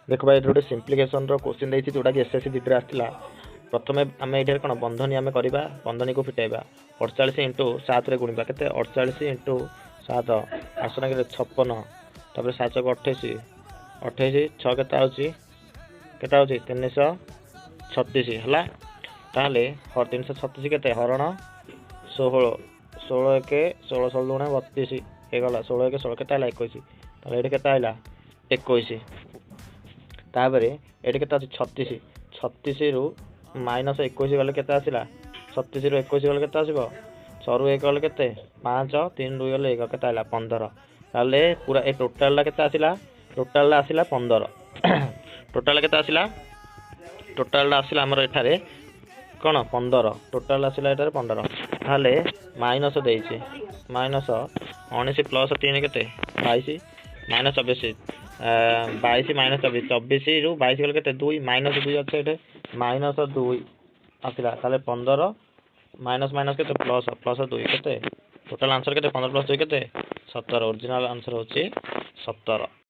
देख भाई गोटे सिंप्लिकेशन क्वेश्चन देती जोटा कि एसएससी जीडी आसला प्रथम आम ये कौन बंधनी आम करवा बंधनी को फिटेबा 48 इंटू 7 गुणा के 48 इंटू 7 आसना के 56 तापर 7 को 28 28 6 के 336 है ताहले 336 के हरण 16 16 एक 16 16 गुणे 32 होगा 16 एक 16 के 21 ताहले ये के 21 तापर ये के 36 36 रु माइनस 21 गले के 36 रु 21 गले के 6 रु 1 गले के 5 3 रु गले 1 के 15 ताहले पूरा ए टोटाल के टोटाल आसला 15 टोटाल के टोटाल आसला आमर एठारे कौन 15 टोटाल आसला एठारे 15 ताहले माइनस देइछे माइनस 19 प्लस 3 के 22 माइनस 24 22 माइनस 24 रु 22 गले के 2 माइनस 2 अच्छे ये माइनस 2 आसला ताहले 15 माइनस माइनस के प्लस प्लस 2 के टोटाल आंसर के 15 प्लस 2 के 17 ओरिजिनल आंसर होची 17।